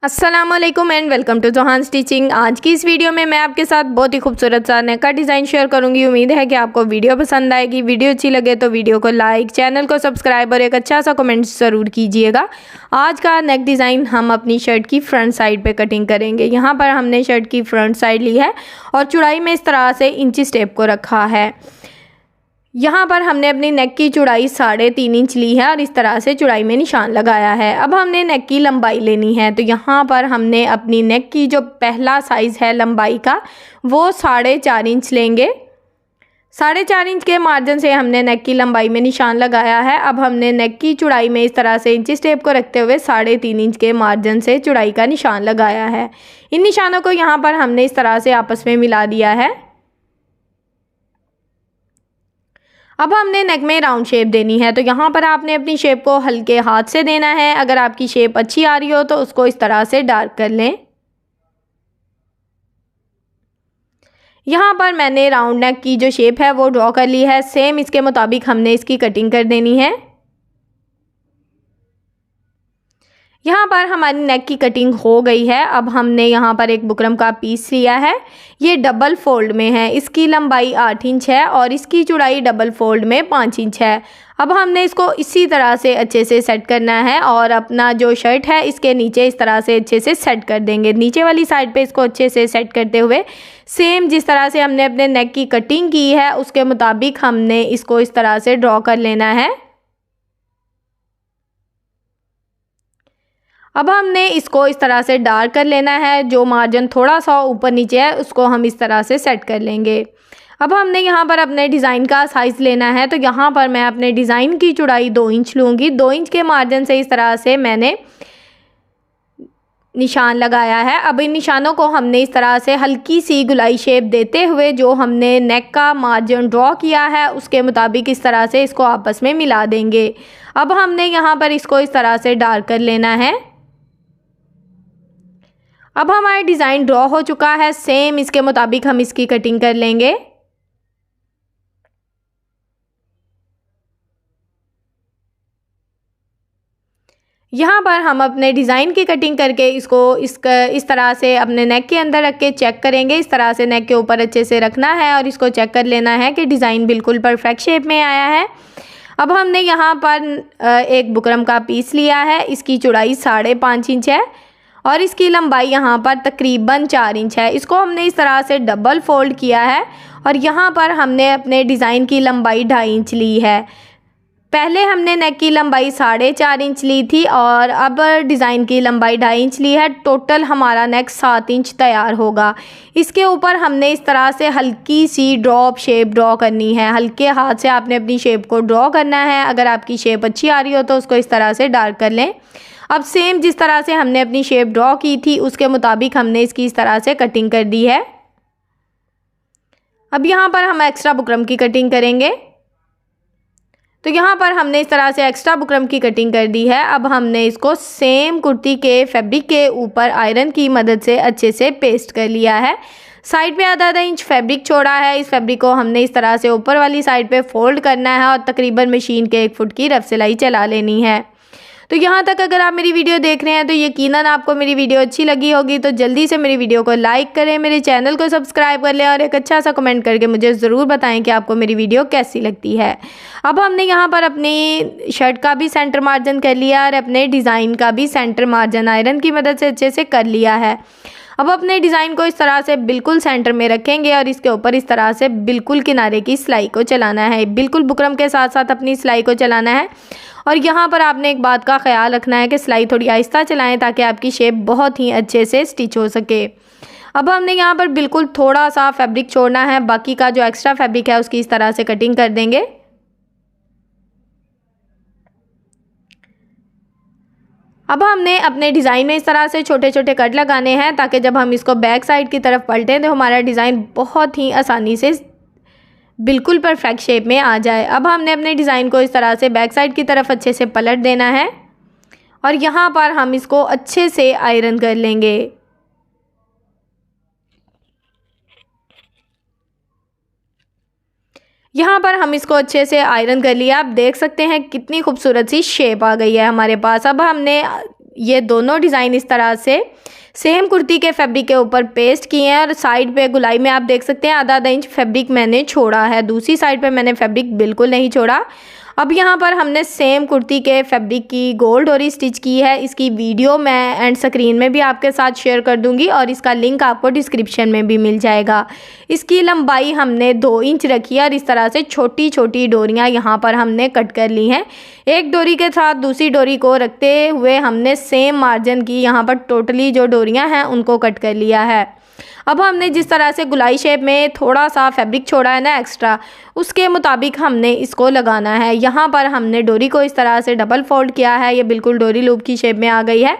अस्सलामुअलैकुम and welcome to Johan stitching. आज की इस वीडियो में मैं आपके साथ बहुत ही खूबसूरत सा नेक का डिज़ाइन शेयर करूंगी। उम्मीद है कि आपको वीडियो पसंद आएगी। वीडियो अच्छी लगे तो वीडियो को लाइक, चैनल को सब्सक्राइब और एक अच्छा सा कमेंट ज़रूर कीजिएगा। आज का नेक डिज़ाइन हम अपनी शर्ट की फ्रंट साइड पे कटिंग करेंगे। यहाँ पर हमने शर्ट की फ्रंट साइड ली है और चौड़ाई में इस तरह से इंची स्टेप को रखा है। यहाँ पर हमने अपनी नेक की चौड़ाई 3.5 इंच ली है और इस तरह से चौड़ाई में निशान लगाया है। अब हमने नेक की लंबाई लेनी है, तो यहाँ पर हमने अपनी नेक की जो पहला साइज़ है लंबाई का वो 4.5 इंच लेंगे। 4.5 इंच के मार्जिन से हमने नेक की लंबाई में निशान लगाया है। अब हमने नेक की चौड़ाई में इस तरह से इंची स्टेप को रखते हुए 3.5 इंच के मार्जिन से चौड़ाई का निशान लगाया है। इन निशानों को यहाँ पर हमने इस तरह से आपस में मिला दिया है। अब हमने नेक में राउंड शेप देनी है, तो यहाँ पर आपने अपनी शेप को हल्के हाथ से देना है। अगर आपकी शेप अच्छी आ रही हो तो उसको इस तरह से डार्क कर लें। यहाँ पर मैंने राउंड नेक की जो शेप है वो ड्रॉ कर ली है। सेम इसके मुताबिक हमने इसकी कटिंग कर देनी है। यहाँ पर हमारी नेक की कटिंग हो गई है। अब हमने यहाँ पर एक बुकरम का पीस लिया है, ये डबल फोल्ड में है। इसकी लंबाई 8 इंच है और इसकी चौड़ाई डबल फोल्ड में 5 इंच है। अब हमने इसको इसी तरह से अच्छे से सेट करना है और अपना जो शर्ट है इसके नीचे इस तरह से अच्छे से सेट कर देंगे। नीचे वाली साइड पे इसको अच्छे से सेट करते हुए सेम जिस तरह से हमने अपने नेक की कटिंग की है उसके मुताबिक हमने इसको इस तरह से ड्रॉ कर लेना है। अब हमने इसको इस तरह से डार्क कर लेना है। जो मार्जिन थोड़ा सा ऊपर नीचे है उसको हम इस तरह से सेट कर लेंगे। अब हमने यहाँ पर अपने डिज़ाइन का साइज़ लेना है, तो यहाँ पर मैं अपने डिज़ाइन की चौड़ाई 2 इंच लूँगी। 2 इंच के मार्जिन से इस तरह से मैंने निशान लगाया है। अब इन निशानों को हमने इस तरह से हल्की सी गुलाई शेप देते हुए जो हमने नेक का मार्जिन ड्रॉ किया है उसके मुताबिक इस तरह से इसको आपस में मिला देंगे। अब हमने यहाँ पर इसको इस तरह से डार्क कर लेना है। अब हमारा डिज़ाइन ड्रॉ हो चुका है। सेम इसके मुताबिक हम इसकी कटिंग कर लेंगे। यहाँ पर हम अपने डिज़ाइन की कटिंग करके इसको इस तरह से अपने नेक के अंदर रख के चेक करेंगे। इस तरह से नेक के ऊपर अच्छे से रखना है और इसको चेक कर लेना है कि डिज़ाइन बिल्कुल परफेक्ट शेप में आया है। अब हमने यहाँ पर एक बुकरम का पीस लिया है। इसकी चौड़ाई 5.5 इंच है और इसकी लंबाई यहाँ पर तकरीबन 4 इंच है। इसको हमने इस तरह से डबल फोल्ड किया है और यहाँ पर हमने अपने डिज़ाइन की लंबाई 2.5 इंच ली है। पहले हमने नेक की लंबाई 4.5 इंच ली थी और अब डिज़ाइन की लंबाई 2.5 इंच ली है। टोटल हमारा नेक 7 इंच तैयार होगा। इसके ऊपर हमने इस तरह से हल्की सी ड्रॉप शेप ड्रॉ करनी है। हल्के हाथ से आपने अपनी शेप को ड्रॉ करना है। अगर आपकी शेप अच्छी आ रही हो तो उसको इस तरह से डार्क कर लें। अब सेम जिस तरह से हमने अपनी शेप ड्रॉ की थी उसके मुताबिक हमने इसकी इस तरह से कटिंग कर दी है। अब यहाँ पर हम एक्स्ट्रा बुकरम की कटिंग करेंगे, तो यहाँ पर हमने इस तरह से एक्स्ट्रा बुकरम की कटिंग कर दी है। अब हमने इसको सेम कुर्ती के फैब्रिक के ऊपर आयरन की मदद से अच्छे से पेस्ट कर लिया है। साइड पे आधा इंच फैब्रिक छोड़ा है। इस फैब्रिक को हमने इस तरह से ऊपर वाली साइड पे फोल्ड करना है और तकरीबन मशीन के 1 फुट की रफ सिलाई चला लेनी है। तो यहाँ तक अगर आप मेरी वीडियो देख रहे हैं तो यकीनन आपको मेरी वीडियो अच्छी लगी होगी, तो जल्दी से मेरी वीडियो को लाइक करें, मेरे चैनल को सब्सक्राइब कर लें और एक अच्छा सा कमेंट करके मुझे ज़रूर बताएं कि आपको मेरी वीडियो कैसी लगती है। अब हमने यहाँ पर अपनी शर्ट का भी सेंटर मार्जिन कर लिया और अपने डिज़ाइन का भी सेंटर मार्जिन आयरन की मदद से अच्छे से कर लिया है। अब अपने डिज़ाइन को इस तरह से बिल्कुल सेंटर में रखेंगे और इसके ऊपर इस तरह से बिल्कुल किनारे की सिलाई को चलाना है। बिल्कुल बुकरम के साथ साथ अपनी सिलाई को चलाना है और यहाँ पर आपने एक बात का ख्याल रखना है कि सिलाई थोड़ी आहिस्ता चलाएं ताकि आपकी शेप बहुत ही अच्छे से स्टिच हो सके। अब हमने यहाँ पर बिल्कुल थोड़ा सा फैब्रिक छोड़ना है, बाकी का जो एक्स्ट्रा फैब्रिक है उसकी इस तरह से कटिंग कर देंगे। अब हमने अपने डिज़ाइन में इस तरह से छोटे छोटे कट लगाने हैं ताकि जब हम इसको बैक साइड की तरफ पलटें तो हमारा डिज़ाइन बहुत ही आसानी से बिल्कुल परफेक्ट शेप में आ जाए। अब हमने अपने डिज़ाइन को इस तरह से बैक साइड की तरफ अच्छे से पलट देना है और यहाँ पर हम इसको अच्छे से आयरन कर लेंगे। यहाँ पर हम इसको अच्छे से आयरन कर लिया। आप देख सकते हैं कितनी खूबसूरत सी शेप आ गई है हमारे पास। अब हमने ये दोनों डिज़ाइन इस तरह से सेम कुर्ती के फैब्रिक के ऊपर पेस्ट किए हैं और साइड पे गुलाई में आप देख सकते हैं आधा इंच फैब्रिक मैंने छोड़ा है, दूसरी साइड पे मैंने फैब्रिक बिल्कुल नहीं छोड़ा। अब यहाँ पर हमने सेम कुर्ती के फैब्रिक की गोल डोरी स्टिच की है। इसकी वीडियो मैं एंड स्क्रीन में भी आपके साथ शेयर कर दूंगी और इसका लिंक आपको डिस्क्रिप्शन में भी मिल जाएगा। इसकी लंबाई हमने 2 इंच रखी है और इस तरह से छोटी छोटी डोरियाँ यहाँ पर हमने कट कर ली हैं। एक डोरी के साथ दूसरी डोरी को रखते हुए हमने सेम मार्जिन की यहाँ पर टोटली जो डोरियाँ हैं उनको कट कर लिया है। अब हमने जिस तरह से गुलाई शेप में थोड़ा सा फैब्रिक छोड़ा है ना एक्स्ट्रा, उसके मुताबिक हमने इसको लगाना है। यहाँ पर हमने डोरी को इस तरह से डबल फोल्ड किया है, ये बिल्कुल डोरी लूप की शेप में आ गई है।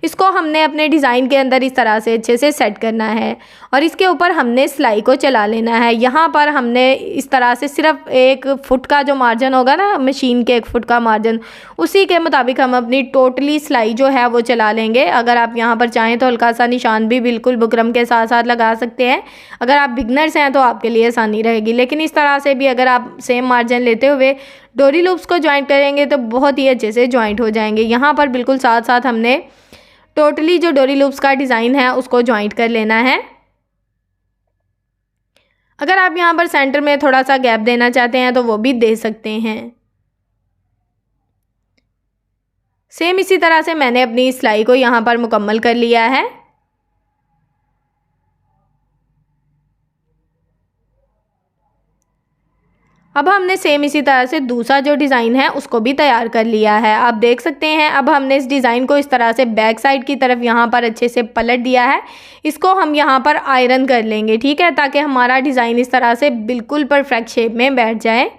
इसको हमने अपने डिज़ाइन के अंदर इस तरह से अच्छे से सेट करना है और इसके ऊपर हमने सिलाई को चला लेना है। यहाँ पर हमने इस तरह से सिर्फ 1 फुट का जो मार्जिन होगा ना, मशीन के 1 फुट का मार्जिन, उसी के मुताबिक हम अपनी टोटली सिलाई जो है वो चला लेंगे। अगर आप यहाँ पर चाहें तो हल्का सा निशान भी बिल्कुल बुकरम के साथ साथ लगा सकते हैं। अगर आप बिगनर्स हैं तो आपके लिए आसानी रहेगी, लेकिन इस तरह से भी अगर आप सेम मार्जिन लेते हुए डोरी लूप्स को ज्वाइंट करेंगे तो बहुत ही अच्छे से ज्वाइंट हो जाएंगे। यहाँ पर बिल्कुल साथ साथ हमने टोटली जो डोरी लूप्स का डिज़ाइन है उसको ज्वाइंट कर लेना है। अगर आप यहाँ पर सेंटर में थोड़ा सा गैप देना चाहते हैं तो वो भी दे सकते हैं। सेम इसी तरह से मैंने अपनी सिलाई को यहाँ पर मुकम्मल कर लिया है। अब हमने सेम इसी तरह से दूसरा जो डिज़ाइन है उसको भी तैयार कर लिया है। आप देख सकते हैं अब हमने इस डिज़ाइन को इस तरह से बैक साइड की तरफ यहाँ पर अच्छे से पलट दिया है। इसको हम यहाँ पर आयरन कर लेंगे, ठीक है, ताकि हमारा डिज़ाइन इस तरह से बिल्कुल परफेक्ट शेप में बैठ जाए।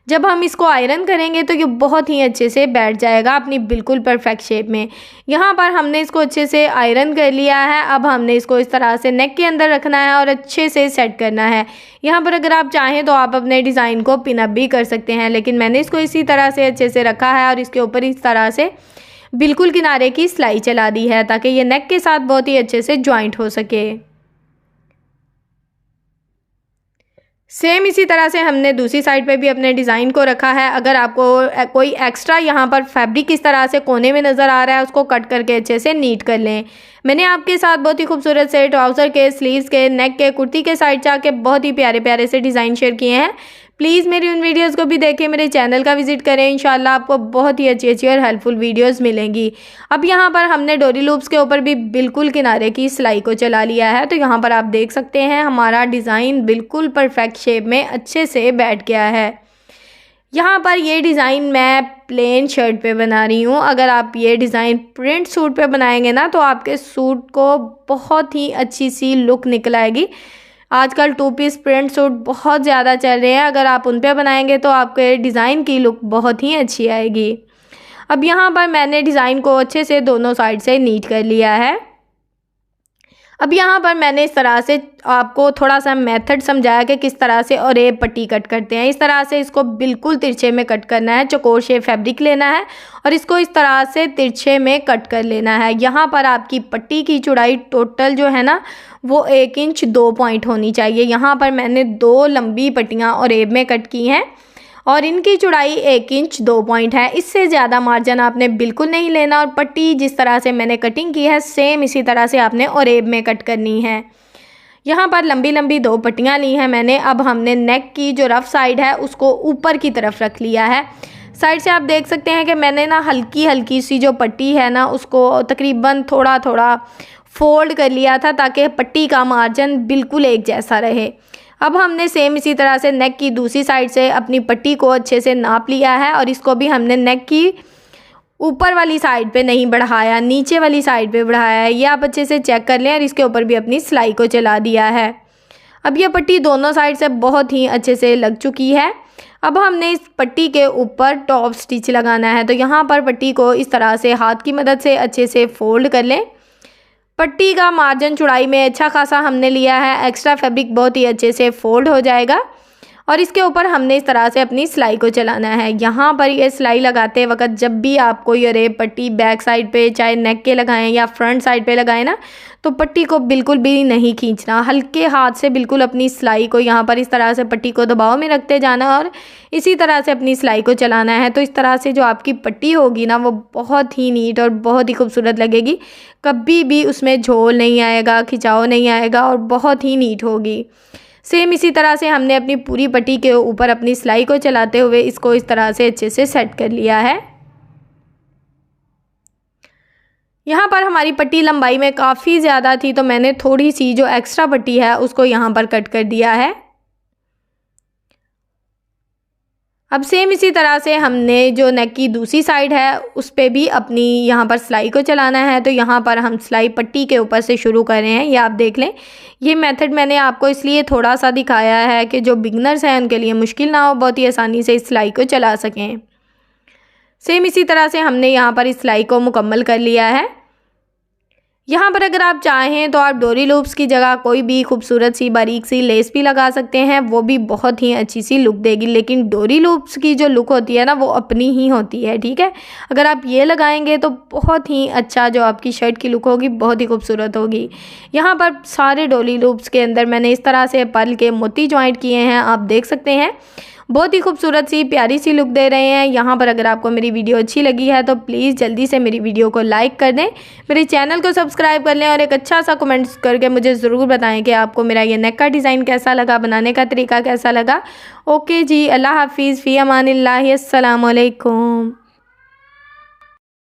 जब हम इसको आयरन करेंगे तो ये बहुत ही अच्छे से बैठ जाएगा अपनी बिल्कुल परफेक्ट शेप में। यहाँ पर हमने इसको अच्छे से आयरन कर लिया है। अब हमने इसको इस तरह से नेक के अंदर रखना है और अच्छे से सेट करना है। यहाँ पर अगर आप चाहें तो आप अपने डिज़ाइन को पिन अप भी कर सकते हैं, लेकिन मैंने इसको इसी तरह से अच्छे से रखा है और इसके ऊपर इस तरह से बिल्कुल किनारे की सिलाई चला दी है ताकि ये नेक के साथ बहुत ही अच्छे से ज्वाइंट हो सके। सेम इसी तरह से हमने दूसरी साइड पे भी अपने डिज़ाइन को रखा है। अगर आपको कोई एक्स्ट्रा यहाँ पर फैब्रिक इस तरह से कोने में नज़र आ रहा है उसको कट करके अच्छे से नीट कर लें। मैंने आपके साथ बहुत ही खूबसूरत से ट्राउज़र के, स्लीव्स के, नेक के, कुर्ती के साइड जा के बहुत ही प्यारे प्यारे से डिज़ाइन शेयर किए हैं। प्लीज़ मेरी उन वीडियोस को भी देखें, मेरे चैनल का विजिट करें। इंशाल्लाह आपको बहुत ही अच्छी अच्छी और हेल्पफुल वीडियोस मिलेंगी। अब यहाँ पर हमने डोरी लूप्स के ऊपर भी बिल्कुल किनारे की सिलाई को चला लिया है, तो यहाँ पर आप देख सकते हैं हमारा डिज़ाइन बिल्कुल परफेक्ट शेप में अच्छे से बैठ गया है। यहाँ पर ये डिज़ाइन मैं प्लेन शर्ट पे बना रही हूँ। अगर आप ये डिज़ाइन प्रिंट सूट पे बनाएंगे ना तो आपके सूट को बहुत ही अच्छी सी लुक निकल आएगी। आजकल 2 पीस प्रिंट सूट बहुत ज़्यादा चल रहे हैं, अगर आप उन पे बनाएंगे तो आपके डिज़ाइन की लुक बहुत ही अच्छी आएगी। अब यहाँ पर मैंने डिज़ाइन को अच्छे से दोनों साइड से नीट कर लिया है। अब यहाँ पर मैंने इस तरह से आपको थोड़ा सा मेथड समझाया कि किस तरह से और ये पट्टी कट करते हैं। इस तरह से इसको बिल्कुल तिरछे में कट करना है, चौकोर शेप फैब्रिक लेना है और इसको इस तरह से तिरछे में कट कर लेना है। यहाँ पर आपकी पट्टी की चौड़ाई टोटल जो है ना वो 1 इंच 2 पॉइंट होनी चाहिए। यहाँ पर मैंने 2 लंबी पट्टियाँ और एब में कट की हैं और इनकी चौड़ाई 1 इंच 2 पॉइंट है। इससे ज़्यादा मार्जिन आपने बिल्कुल नहीं लेना और पट्टी जिस तरह से मैंने कटिंग की है सेम इसी तरह से आपने ओरेब में कट करनी है। यहाँ पर लंबी लंबी 2 पट्टियाँ ली हैं मैंने। अब हमने नेक की जो रफ साइड है उसको ऊपर की तरफ रख लिया है। साइड से आप देख सकते हैं कि मैंने ना हल्की हल्की सी जो पट्टी है ना उसको तकरीबन थोड़ा थोड़ा फोल्ड कर लिया था ताकि पट्टी का मार्जिन बिल्कुल एक जैसा रहे। अब हमने सेम इसी तरह से नेक की दूसरी साइड से अपनी पट्टी को अच्छे से नाप लिया है और इसको भी हमने नेक की ऊपर वाली साइड पे नहीं बढ़ाया, नीचे वाली साइड पे बढ़ाया है। ये आप अच्छे से चेक कर लें और इसके ऊपर भी अपनी सिलाई को चला दिया है। अब ये पट्टी दोनों साइड से बहुत ही अच्छे से लग चुकी है। अब हमने इस पट्टी के ऊपर टॉप स्टिच लगाना है, तो यहाँ पर पट्टी को इस तरह से हाथ की मदद से अच्छे से फोल्ड कर लें। पट्टी का मार्जिन चौड़ाई में अच्छा खासा हमने लिया है, एक्स्ट्रा फैब्रिक बहुत ही अच्छे से फोल्ड हो जाएगा और इसके ऊपर हमने इस तरह से अपनी सिलाई को चलाना है। यहाँ पर ये सिलाई लगाते वक्त जब भी आपको ये रेब पट्टी बैक साइड पे चाहे नेक के लगाएं या फ्रंट साइड पे लगाएं ना, तो पट्टी को बिल्कुल भी नहीं खींचना, हल्के हाथ से बिल्कुल अपनी सिलाई को यहाँ पर इस तरह से पट्टी को दबाव में रखते जाना और इसी तरह से अपनी सिलाई को चलाना है। तो इस तरह से जो आपकी पट्टी होगी ना वो बहुत ही नीट और बहुत ही खूबसूरत लगेगी, कभी भी उसमें झोल नहीं आएगा, खिंचाव नहीं आएगा और बहुत ही नीट होगी। सेम इसी तरह से हमने अपनी पूरी पट्टी के ऊपर अपनी सिलाई को चलाते हुए इसको इस तरह से अच्छे से सेट कर लिया है। यहाँ पर हमारी पट्टी लंबाई में काफ़ी ज़्यादा थी तो मैंने थोड़ी सी जो एक्स्ट्रा पट्टी है उसको यहाँ पर कट कर दिया है। अब सेम इसी तरह से हमने जो नेक की दूसरी साइड है उस पे भी अपनी यहाँ पर सिलाई को चलाना है। तो यहाँ पर हम सिलाई पट्टी के ऊपर से शुरू कर रहे हैं। ये आप देख लें, ये मेथड मैंने आपको इसलिए थोड़ा सा दिखाया है कि जो बिगनर्स हैं उनके लिए मुश्किल ना हो, बहुत ही आसानी से इस सिलाई को चला सकें। सेम इसी तरह से हमने यहाँ पर इस सिलाई को मुकम्मल कर लिया है। यहाँ पर अगर आप चाहें तो आप डोरी लूप्स की जगह कोई भी खूबसूरत सी बारीक सी लेस भी लगा सकते हैं, वो भी बहुत ही अच्छी सी लुक देगी। लेकिन डोरी लूप्स की जो लुक होती है ना वो अपनी ही होती है, ठीक है। अगर आप ये लगाएंगे तो बहुत ही अच्छा जो आपकी शर्ट की लुक होगी बहुत ही खूबसूरत होगी। यहाँ पर सारे डोरी लूप्स के अंदर मैंने इस तरह से पर्ल के मोती ज्वाइंट किए हैं, आप देख सकते हैं, बहुत ही खूबसूरत सी प्यारी सी लुक दे रहे हैं। यहाँ पर अगर आपको मेरी वीडियो अच्छी लगी है तो प्लीज़ जल्दी से मेरी वीडियो को लाइक कर दें, मेरे चैनल को सब्सक्राइब कर लें और एक अच्छा सा कमेंट करके मुझे ज़रूर बताएं कि आपको मेरा ये नेक का डिज़ाइन कैसा लगा, बनाने का तरीका कैसा लगा। ओके जी, अल्लाह हाफिज़, फ़ी अमानिल्लाह, अस्सलाम वालेकुम।